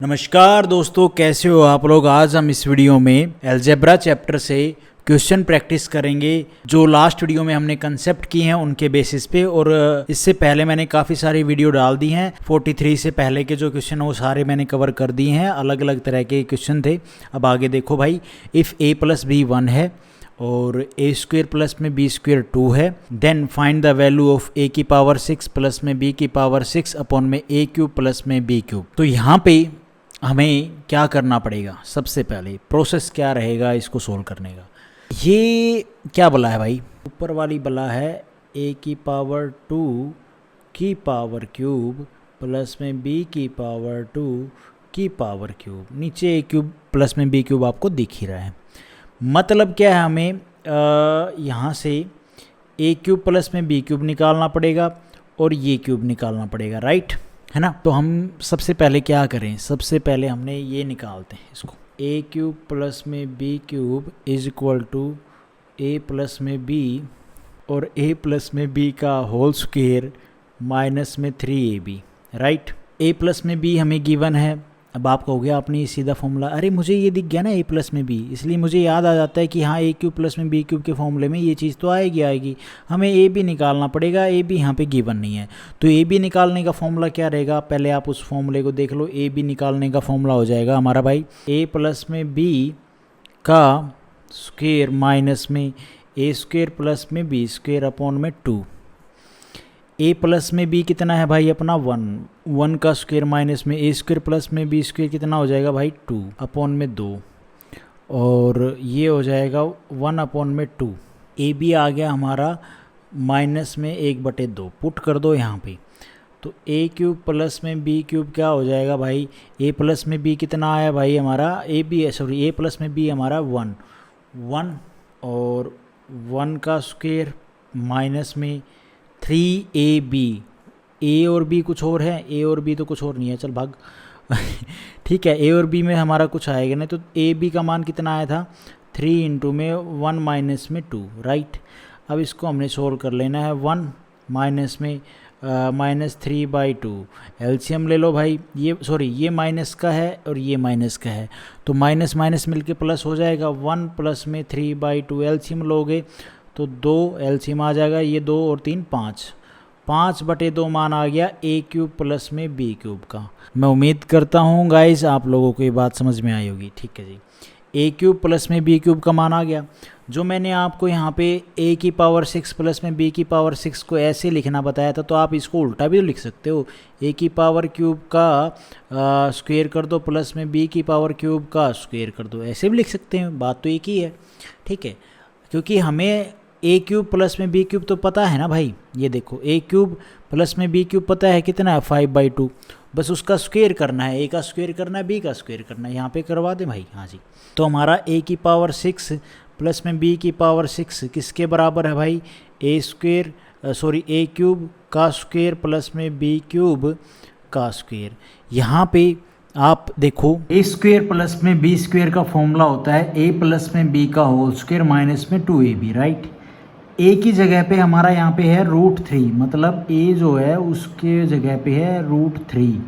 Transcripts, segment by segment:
नमस्कार दोस्तों, कैसे हो आप लोग। आज हम इस वीडियो में अलजेब्रा चैप्टर से क्वेश्चन प्रैक्टिस करेंगे। जो लास्ट वीडियो में हमने कंसेप्ट किए हैं उनके बेसिस पे, और इससे पहले मैंने काफ़ी सारी वीडियो डाल दी हैं। 43 से पहले के जो क्वेश्चन हैं वो सारे मैंने कवर कर दिए हैं। अलग अलग तरह के क्वेश्चन थे। अब आगे देखो भाई, इफ़ a प्लस बी 1 है और ए स्क्वेयर प्लस में बी स्क्वेयर 2 है, then find the value of a की पावर 6 प्लस में b की पावर 6 अपॉन में a क्यूब प्लस में b क्यूब। तो यहाँ पे हमें क्या करना पड़ेगा, सबसे पहले प्रोसेस क्या रहेगा इसको सोल्व करने का। ये क्या बला है भाई, ऊपर वाली बला है a की पावर 2 की पावर क्यूब प्लस में b की पावर 2 की पावर क्यूब, नीचे a क्यूब प्लस में b क्यूब आपको दिख ही रहा है। मतलब क्या है, हमें यहाँ से a क्यूब प्लस में b क्यूब निकालना पड़ेगा और ये क्यूब निकालना पड़ेगा, राइट है ना। तो हम सबसे पहले क्या करें, सबसे पहले हमने ये निकालते हैं इसको, a क्यूब प्लस में b cube is equal to a plus में b और a प्लस में b का होल स्क्वायर माइनस में 3ab, राइट। a प्लस में b हमें गिवन है। अब आप कहोगे आपने ये सीधा फॉर्मूला, अरे मुझे ये दिख गया ना a प्लस में b, इसलिए मुझे याद आ जाता है कि हाँ a क्यूब प्लस में b क्यूब के फॉर्मूले में ये चीज़ तो आएगी। हमें a भी निकालना पड़ेगा, a भी यहाँ पे गिवन नहीं है। तो a भी निकालने का फॉर्मूला क्या रहेगा, पहले आप उस फॉर्मूले को देख लो। a भी निकालने का फॉर्मूला हो जाएगा हमारा भाई a प्लस में b का स्क्वेयर माइनस में a स्क्वेयर प्लस में b स्क्वेयर अपॉन में 2। a प्लस में b कितना है भाई अपना 1 का स्क्वायर माइनस में a स्क्वायर प्लस में b स्क्वायर कितना हो जाएगा भाई 2 अपॉन में 2, और ये हो जाएगा 1 अपॉन में 2। a भी आ गया हमारा माइनस में 1/2, पुट कर दो यहाँ पे। तो a क्यूब प्लस में b क्यूब क्या हो जाएगा भाई, a प्लस में b कितना आया भाई हमारा, a प्लस में b हमारा 1 और 1 का स्क्वायर माइनस में 3ab। a और b कुछ और है, a और b तो कुछ और नहीं है, चल भाग ठीक है, a और b में हमारा कुछ आएगा नहीं। तो a b का मान कितना आया था 3 इंटू में 1 माइनस में 2, राइट। अब इसको हमने सोल्व कर लेना है। 1 माइनस में माइनस 3/2, एलसीएम ले लो भाई। ये माइनस का है और ये माइनस का है, तो माइनस माइनस मिलके प्लस हो जाएगा। 1 प्लस में 3/2 एलसीएम लोगे तो 2 एलसीएम आ जाएगा, ये 2 और 3 5/2 मान आ गया a क्यूब प्लस में b क्यूब का। मैं उम्मीद करता हूँ गाइस आप लोगों को ये बात समझ में आई होगी, ठीक है जी। a क्यूब प्लस में b क्यूब का मान आ गया। जो मैंने आपको यहाँ पे a की पावर 6 प्लस में b की पावर 6 को ऐसे लिखना बताया था, तो आप इसको उल्टा भी तो लिख सकते हो। a की पावर क्यूब का स्क्वायर कर दो प्लस में b की पावर क्यूब का स्क्वायर कर दो, ऐसे भी लिख सकते हैं, बात तो एक ही है, ठीक है। क्योंकि हमें a क्यूब प्लस में b क्यूब तो पता है ना भाई। ये देखो a क्यूब प्लस में b क्यूब पता है कितना है 5/2, बस उसका स्क्वायर करना है, a का स्क्वायर करना है, b का स्क्वायर करना है। यहाँ पे करवा दें भाई, हाँ जी। तो हमारा a की पावर 6 प्लस में b की पावर 6 किसके बराबर है भाई, a क्यूब का स्क्वायर प्लस में b क्यूब का स्क्वायर। यहाँ पे आप देखो a स्क्वेयर प्लस में b स्क्वेयर का फॉर्मूला होता है a प्लस में b का होल स्क्वेयर माइनस में 2ab, राइट। a की जगह पे हमारा यहाँ पे है √3, मतलब a जो है उसके जगह पे है √3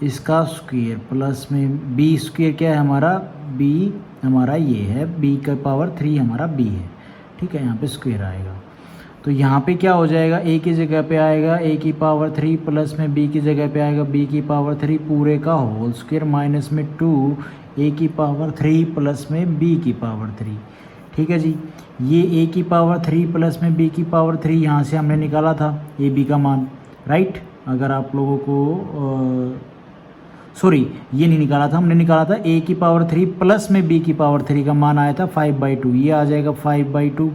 इसका स्क्वेयर प्लस में b स्क्वेयर क्या है हमारा, b हमारा ये है, b का पावर 3 हमारा b है, ठीक है। यहाँ पे स्क्वेयर आएगा, तो यहाँ पे क्या हो जाएगा, a की जगह पे आएगा a की पावर 3 प्लस में b की जगह पे आएगा b की पावर 3 पूरे का होल स्क्वायर माइनस में 2 a की पावर 3 प्लस में b की पावर 3, ठीक है जी। ये a की पावर 3 प्लस में b की पावर 3 यहाँ से हमने निकाला था a b का मान, राइट। अगर आप लोगों को ये नहीं निकाला था, हमने निकाला था a की पावर 3 प्लस में b की पावर 3 का मान आया था 5/2, ये आ जाएगा 5/2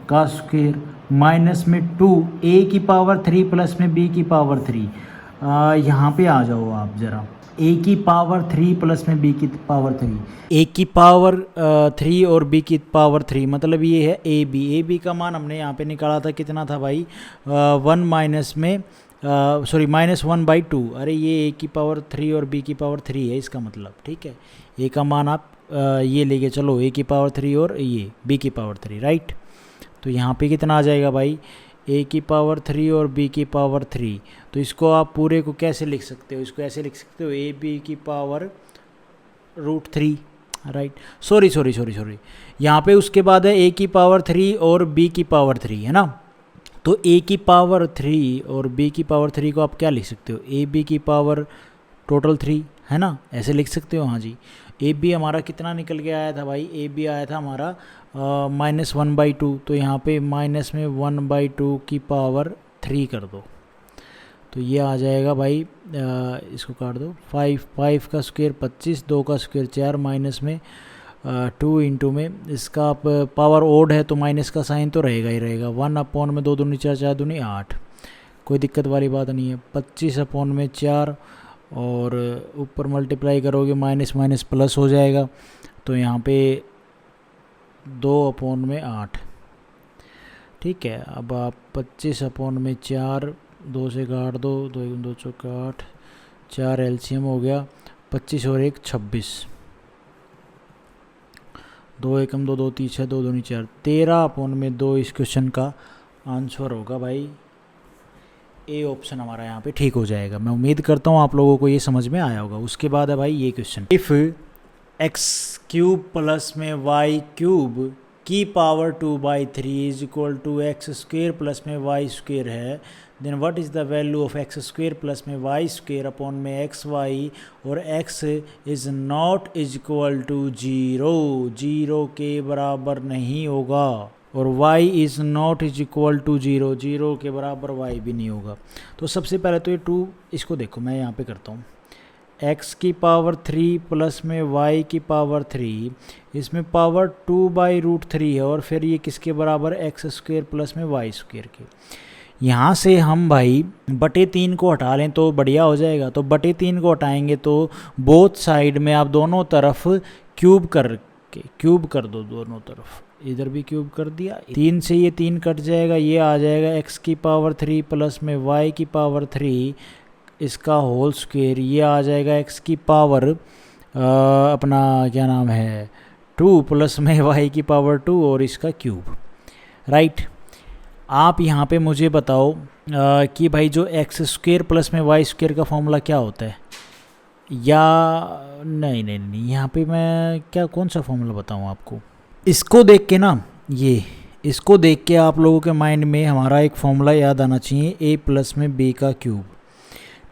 का स्क्वायर माइनस में 2 a की पावर 3 प्लस में b की पावर 3। यहाँ पे आ जाओ आप ज़रा, a की पावर 3 प्लस में b की पावर 3, a की पावर 3 और b की पावर 3, मतलब ये है a b का मान हमने यहाँ पे निकाला था कितना था भाई, माइनस 1/2। अरे ये a की पावर 3 और b की पावर 3 है इसका मतलब, ठीक है। a का मान आप ये लेके चलो, a की पावर 3 और ये b की पावर 3, राइट। तो यहाँ पे कितना आ जाएगा भाई, ए की पावर 3 और बी की पावर 3। तो इसको आप पूरे को कैसे लिख सकते हो, इसको ऐसे लिख सकते हो ए बी की पावर √3, राइट। सॉरी, यहाँ पे उसके बाद है ए की पावर 3 और बी की पावर 3, है ना। तो ए की पावर 3 और बी की पावर 3 को आप क्या लिख सकते हो, ए बी की पावर टोटल 3, है ना, ऐसे लिख सकते हो। हाँ जी, ए बी हमारा कितना निकल के आया था भाई, ए बी आया था हमारा -1/2। तो यहाँ पे माइनस में 1/2 की पावर 3 कर दो, तो ये आ जाएगा भाई, इसको काट दो, 5 का स्क्वायर 25, 2 का स्क्वायर 4, माइनस में 2 इंटू में इसका आप पावर ओड है तो माइनस का साइन तो रहेगा ही रहेगा। 1/2 दूनी 4, 4 दूनी 8, कोई दिक्कत वाली बात नहीं है। 25/4 और ऊपर मल्टीप्लाई करोगे माइनस माइनस प्लस हो जाएगा, तो यहाँ पे 2/8, ठीक है। अब आप 25/4 2 से काट दो, 2 2 चौका 8, 4 एलसीएम हो गया, 25 और 1 26, 2 एकम 2 2 3 6, 2 दूनी 4, 13/2 इस क्वेश्चन का आंसर होगा भाई। ए ऑप्शन हमारा यहाँ पे ठीक हो जाएगा। मैं उम्मीद करता हूँ आप लोगों को ये समझ में आया होगा। उसके बाद है भाई ये क्वेश्चन, इफ़ x³ प्लस में y³ की power 2/3 is equal to x² plus में y² है, then what is the value of x² plus में y² अपॉन में xy और x is not is equal to 0, 0 के बराबर नहीं होगा, और y is not is equal to 0, 0 के बराबर y भी नहीं होगा। तो सबसे पहले तो ये 2, इसको देखो मैं यहाँ पे करता हूँ, x की पावर 3 प्लस में y की पावर 3, इसमें पावर 2/√3 है, और फिर ये किसके बराबर, x² प्लस में y² के। यहाँ से हम भाई बटे 3 को हटा लें तो बढ़िया हो जाएगा। तो बटे 3 को हटाएंगे तो बोथ साइड में आप दोनों तरफ क्यूब कर दो, दोनों तरफ, इधर भी क्यूब कर दिया, 3 से ये 3 कट जाएगा, ये आ जाएगा x की पावर 3 प्लस में y की पावर 3 इसका होल स्क्वायर, ये आ जाएगा x की पावर अपना क्या नाम है 2 प्लस में y की पावर 2 और इसका क्यूब, राइट। आप यहाँ पे मुझे बताओ कि भाई जो x² प्लस में y² का फॉर्मूला क्या होता है, या नहीं, यहाँ पे मैं क्या कौन सा फॉर्मूला बताऊँ आपको। इसको देख के ना, इसको देख के आप लोगों के माइंड में हमारा एक फॉर्मूला याद आना चाहिए, a प्लस में b का क्यूब,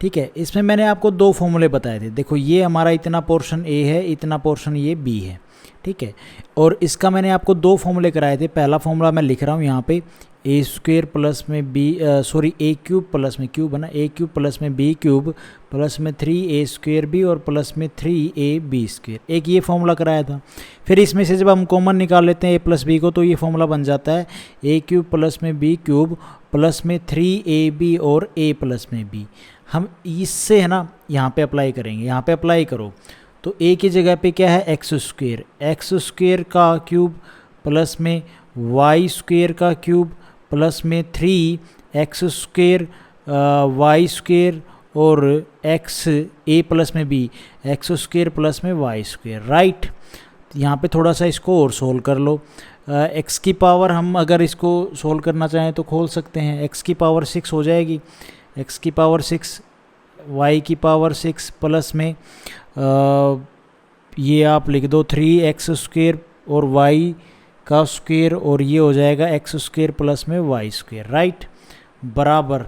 ठीक है। इसमें मैंने आपको 2 फॉर्मूले बताए थे। देखो ये हमारा इतना पोर्शन a है, इतना पोर्शन ये b है, ठीक है। और इसका मैंने आपको 2 फॉर्मूले कराए थे। पहला फॉर्मूला मैं लिख रहा हूँ यहाँ पे, a² प्लस में a³ प्लस में क्यूब है ना, a³ प्लस में b³ प्लस में 3a² और प्लस में 3ab², एक ये फॉर्मूला कराया था। फिर इसमें से जब हम कॉमन निकाल लेते हैं a प्लस b को, तो ये फॉर्मूला बन जाता है a³ प्लस में b³ प्लस में 3ab और a प्लस में b। हम इससे है ना यहाँ पे अप्लाई करेंगे, यहाँ पे अप्लाई करो तो a की जगह पे क्या है, x² का क्यूब प्लस में y² का क्यूब प्लस में 3x² y² और x a प्लस में b x² प्लस में y², राइट। यहाँ पे थोड़ा सा इसको और सोल्व कर लो। x की पावर हम अगर इसको सोल्व करना चाहें तो खोल सकते हैं, x की पावर 6 हो जाएगी, x की पावर 6 y की पावर 6 प्लस में ये आप लिख दो 3x² और y का स्क्वायर, और ये हो जाएगा x² प्लस में y², राइट, बराबर।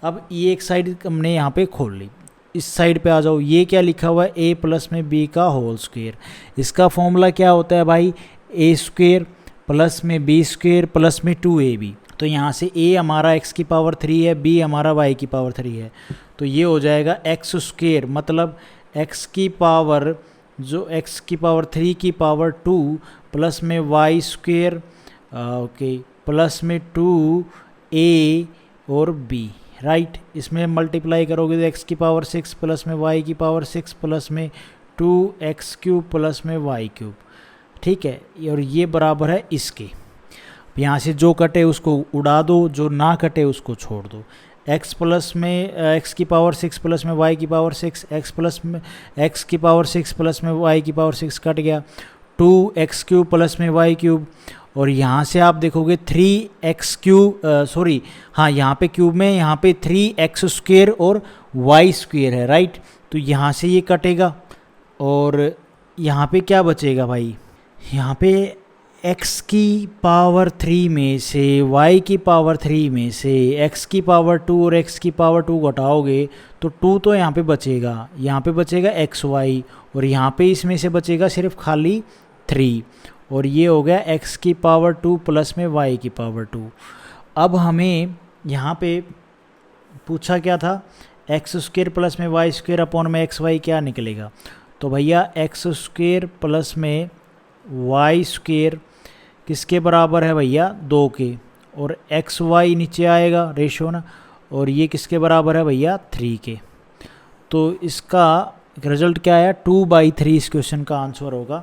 अब ये एक साइड हमने यहाँ पे खोल ली, इस साइड पे आ जाओ। ये क्या लिखा हुआ है, a प्लस में b का होल स्क्वायर। इसका फॉर्मूला क्या होता है भाई, a² प्लस में b² प्लस में 2ab। तो यहाँ से a हमारा x की पावर 3 है, b हमारा y की पावर 3 है, तो ये हो जाएगा x², मतलब x की पावर जो x की पावर 3 की पावर 2 प्लस में y² ओके प्लस में 2a और b, राइट। इसमें मल्टीप्लाई करोगे तो x की पावर 6 प्लस में y की पावर 6 प्लस में 2x³ प्लस में y³, ठीक है। और ये बराबर है इसके, यहाँ से जो कटे उसको उड़ा दो, जो ना कटे उसको छोड़ दो। x प्लस में x की पावर 6 प्लस में y की पावर 6, x की पावर 6 प्लस में y की पावर 6 कट गया, 2x³ प्लस में y³, और यहाँ से आप देखोगे 3x³ सॉरी हाँ यहाँ पे क्यूब में यहाँ पे 3x² और y² है, राइट। तो यहाँ से ये कटेगा और यहाँ पे क्या बचेगा भाई, यहाँ पे x³ में से y³ में से x⁻2 और x⁻2 घटाओगे तो 2 तो यहाँ पे बचेगा, यहाँ पे बचेगा xy, और यहाँ पे इसमें से बचेगा सिर्फ खाली 3, और ये हो गया x⁻2 प्लस में y⁻2। अब हमें यहाँ पे पूछा क्या था, x² प्लस में y² अपॉन में xy क्या निकलेगा, तो भैया x² प्लस में y² किसके बराबर है भैया, 2 के, और xy नीचे आएगा रेशो ना, और ये किसके बराबर है भैया 3 के। तो इसका रिजल्ट क्या आया, 2/3 इस क्वेश्चन का आंसर होगा।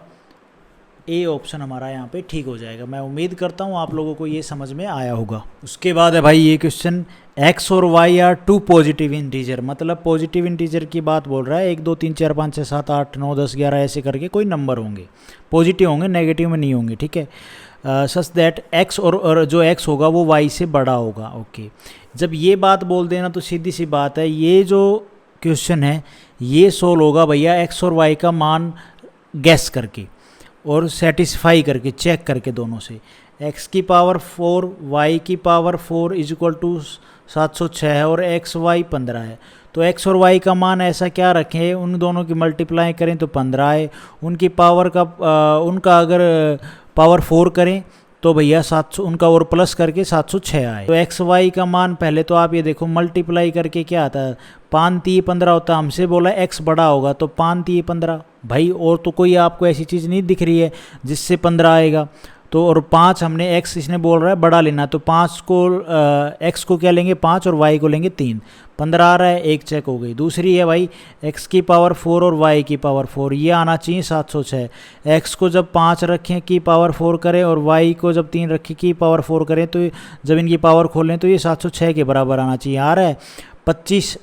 ए ऑप्शन हमारा यहाँ पे ठीक हो जाएगा। मैं उम्मीद करता हूँ आप लोगों को ये समझ में आया होगा। उसके बाद है भाई ये क्वेश्चन, x और y आर 2 पॉजिटिव इंटीजर, मतलब पॉजिटिव इंटीजर की बात बोल रहा है। 1 2 3 4 5 6 7 8 9 10 11 ऐसे करके कोई नंबर होंगे, पॉजिटिव होंगे, नेगेटिव में नहीं होंगे, ठीक है। सच दैट x और जो x होगा वो y से बड़ा होगा। ओके, जब ये बात बोल देना तो सीधी सी बात है, ये जो क्वेश्चन है ये सोल्व होगा भैया x और y का मान गैस करके और सेटिस्फाई करके, चेक करके दोनों से। x⁻4 y⁻4 is equal to 706 है और xy 15 है। तो x और y का मान ऐसा क्या रखें, उन दोनों की मल्टीप्लाई करें तो 15 है, उनकी पावर का उनका अगर पावर 4 करें तो भैया 700, उनका और प्लस करके 706 आए। तो एक्स वाई का मान पहले तो आप ये देखो मल्टीप्लाई करके क्या आता है, 5 3 15 होता है। हमसे बोला एक्स बड़ा होगा तो 5 3 15 भाई, और तो कोई आपको ऐसी चीज़ नहीं दिख रही है जिससे 15 आएगा। तो और 5 हमने एक्स इसने बोल रहा है बड़ा लेना, तो 5 को एक्स को क्या लेंगे 5 और वाई को लेंगे 3, 15 आ रहा है, एक चेक हो गई। दूसरी है भाई एक्स की पावर 4 और वाई की पावर 4, ये आना चाहिए 706। एक्स को जब 5 रखें की पावर 4 करें और वाई को जब 3 रखें की पावर 4 करें, तो जब इनकी पावर खोलें तो ये 706 के बराबर आना चाहिए। आ रहा है 25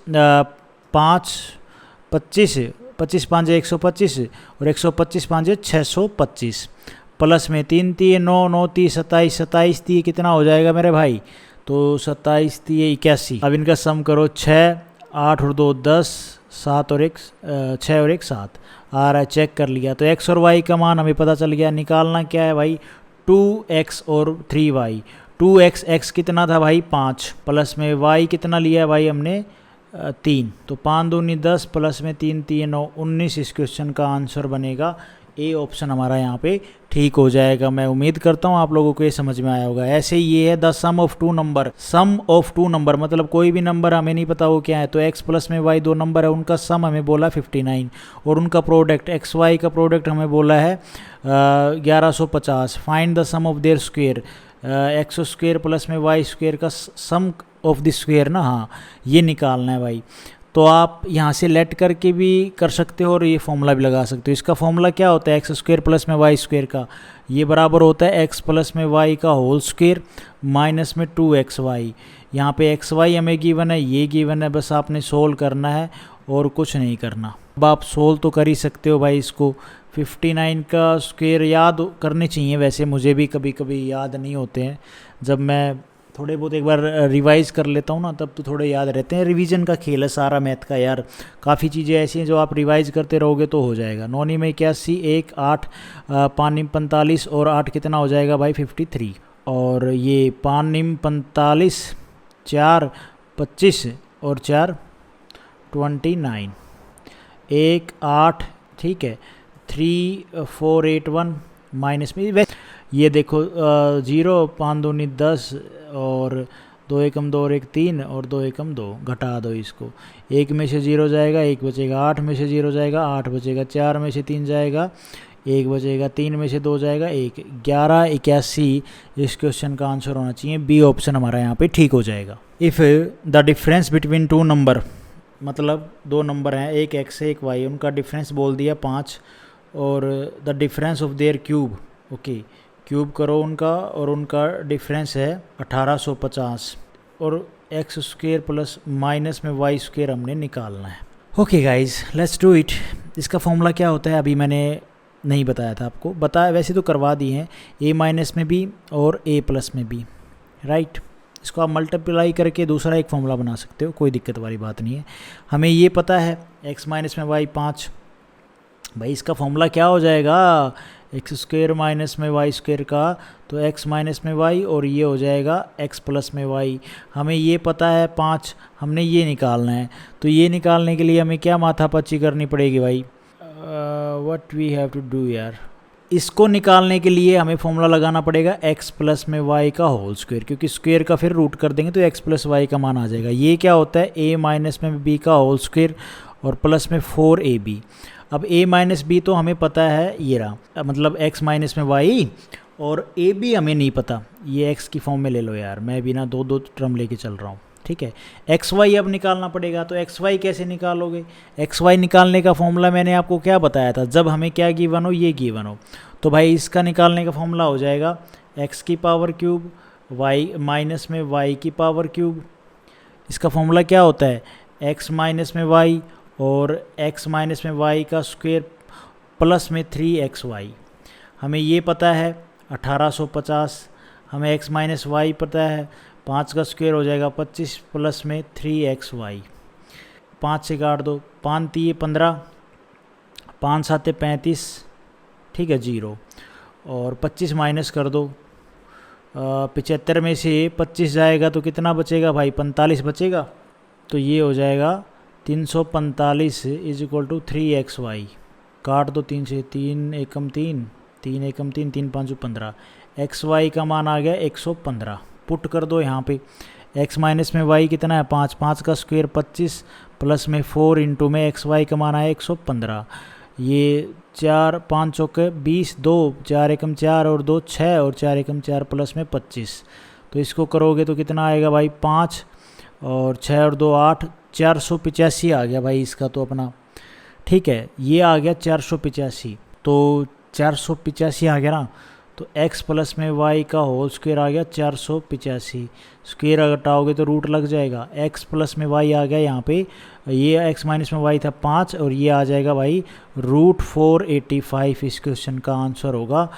25 5 125 और 125 5 625 प्लस में 3 3 9 9 30 27 27 3 कितना हो जाएगा मेरे भाई, तो 27 3 81। अब इनका सम करो, 6 8 और 2 10 7 और 1 6 और 1 7 आ रहा है, चेक कर लिया। तो x और y का मान हमें पता चल गया। निकालना क्या है भाई, 2x और 3y। 2x x कितना था भाई 5, प्लस में y कितना लिया है भाई हमने 3, तो 5 दूनी 10 प्लस में 3 3 9 19। इस क्वेश्चन का आंसर बनेगा ए ऑप्शन हमारा यहाँ पे ठीक हो जाएगा। मैं उम्मीद करता हूँ आप लोगों को ये समझ में आया होगा। ऐसे ये है the sum of two number, sum of two number मतलब कोई भी नंबर हमें नहीं पता वो क्या है, तो x प्लस में y 2 नंबर है, उनका सम हमें बोला 59 और उनका प्रोडक्ट एक्स वाई का प्रोडक्ट हमें बोला है 1150। Find the sum of their square, X square plus में वाई स्क्वेयर का सम ऑफ द स्क्वेयर ना, हाँ ये निकालना है भाई। तो आप यहाँ से लेट करके भी कर सकते हो और ये फॉर्मूला भी लगा सकते हो। इसका फॉर्मूला क्या होता है, एक्स स्क्वेयर प्लस में वाई स्क्वेयर का, ये बराबर होता है एक्स प्लस में वाई का होल स्क्वेयर माइनस में 2xy। यहाँ पे xy हमें गिवन है, ये गिवन है, बस आपने सोल्व करना है और कुछ नहीं करना। अब आप सोल्व तो कर ही सकते हो भाई इसको। 59 का स्क्वेयर याद करने चाहिए, वैसे मुझे भी कभी कभी याद नहीं होते हैं, जब मैं थोड़े बहुत एक बार रिवाइज़ कर लेता हूँ ना तब तो थोड़े याद रहते हैं। रिवीजन का खेल है सारा मैथ का यार, काफ़ी चीज़ें ऐसी हैं जो आप रिवाइज़ करते रहोगे तो हो जाएगा। 9 में 81, 1 8 5 45 और 8 कितना हो जाएगा भाई 53, और ये 5 45 4 25 और 4 29 1 8 ठीक है 3 4 8 1 माइनस में ये देखो 0 5 2 10 और 2 एकम 2 और 1 3 और 2 एकम 2, घटा दो इसको। 1 में से 0 जाएगा, 1 बचेगा, 8 में से 0 जाएगा, 8 बचेगा, 4 में से 3 जाएगा, 1 बचेगा, 3 में से 2 जाएगा, 1 11 81। इस क्वेश्चन का आंसर होना चाहिए बी ऑप्शन हमारा यहाँ पे ठीक हो जाएगा। If the difference between two number, मतलब दो नंबर हैं एक एक्स है एक वाई, उनका डिफरेंस बोल दिया 5 और the difference of their cube, okay cube करो उनका, और उनका डिफरेंस है 1850 और एक्स स्क्वेयर प्लस माइनस में वाई स्क्वेयर हमने निकालना है। Okay guys let's do it. इसका फॉर्मूला क्या होता है अभी मैंने नहीं बताया था आपको, बताया वैसे तो करवा दिए हैं, a माइनस में भी और a प्लस में भी, राइट। इसको आप मल्टीप्लाई करके दूसरा एक फॉर्मूला बना सकते हो, कोई दिक्कत वाली बात नहीं है। हमें ये पता है x माइनस में y 5, भाई इसका फॉर्मूला क्या हो जाएगा, एक्स स्क्वेयर माइनस में वाई स्क्वेयर का, तो x माइनस में y और ये हो जाएगा x प्लस में y। हमें ये पता है 5, हमने ये निकालना है, तो ये निकालने के लिए हमें क्या माथापच्ची करनी पड़ेगी भाई, what we have to do यार, इसको निकालने के लिए हमें फॉर्मूला लगाना पड़ेगा x प्लस में y का होल स्क्वायर, क्योंकि स्क्वायर का फिर रूट कर देंगे तो x प्लस वाई का मान आ जाएगा। ये क्या होता है a माइनस में b का होल स्क्वायर और प्लस में 4ab। अब a माइनस बी तो हमें पता है, ये रहा, मतलब x माइनस में y, और a b हमें नहीं पता, ये x की फॉर्म में ले लो यार, मैं भी ना दो दो टर्म लेके चल रहा हूँ, ठीक है। एक्स वाई अब निकालना पड़ेगा, तो एक्स वाई कैसे निकालोगे, एक्स वाई निकालने का फॉर्मूला मैंने आपको क्या बताया था, जब हमें क्या गिवन हो, ये गिवन हो, तो भाई इसका निकालने का फॉर्मूला हो जाएगा एक्स की पावर क्यूब वाई माइनस में वाई की पावर क्यूब। इसका फॉर्मूला क्या होता है, एक्स माइनस में वाई और एक्स माइनस में वाई का स्क्वायर प्लस में 3xy। हमें ये पता है 1850, हमें x माइनस वाई पता है, 5 का स्क्वायर हो जाएगा 25 प्लस में 3xy। 5 से काट दो, 5 3 15, 5 7 35, ठीक है 0, और 25 माइनस कर दो, 75 में से 25 जाएगा तो कितना बचेगा भाई, 45 बचेगा, तो ये हो जाएगा 345 इज इक्वल टू 3xy। काट दो 3 से, 3 एकम 3, 3 एकम 3, 3 5 15, xy का मान आ गया 115। पुट कर दो यहाँ पे, x माइनस में y कितना है 5, 5 का स्क्वायर 25 प्लस में 4 इंटू में xy का मान आया 115। ये 4 5 चौके 20, 2 4 एकम 4 और 2 6 और 4 एकम 4 प्लस में 25, तो इसको करोगे तो कितना आएगा भाई 5 और 6 और 2 8, 485 आ गया भाई इसका तो अपना, ठीक है। ये आ गया 485, तो 485 आ गया ना, तो x प्लस में y का होल स्क्वायर आ गया 485, स्क्वायर अगर हटाओगे तो रूट लग जाएगा, x प्लस में y आ गया यहाँ पे, ये x माइनस में y था 5 और ये आ जाएगा भाई √485। इस क्वेश्चन का आंसर होगा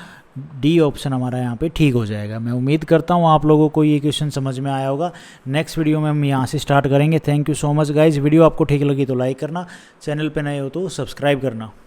डी ऑप्शन हमारा यहाँ पे ठीक हो जाएगा। मैं उम्मीद करता हूँ आप लोगों को ये क्वेश्चन समझ में आया होगा। नेक्स्ट वीडियो में हम यहाँ से स्टार्ट करेंगे। Thank you so much guys. Video आपको ठीक लगी तो लाइक करना, चैनल पे नए हो तो सब्सक्राइब करना।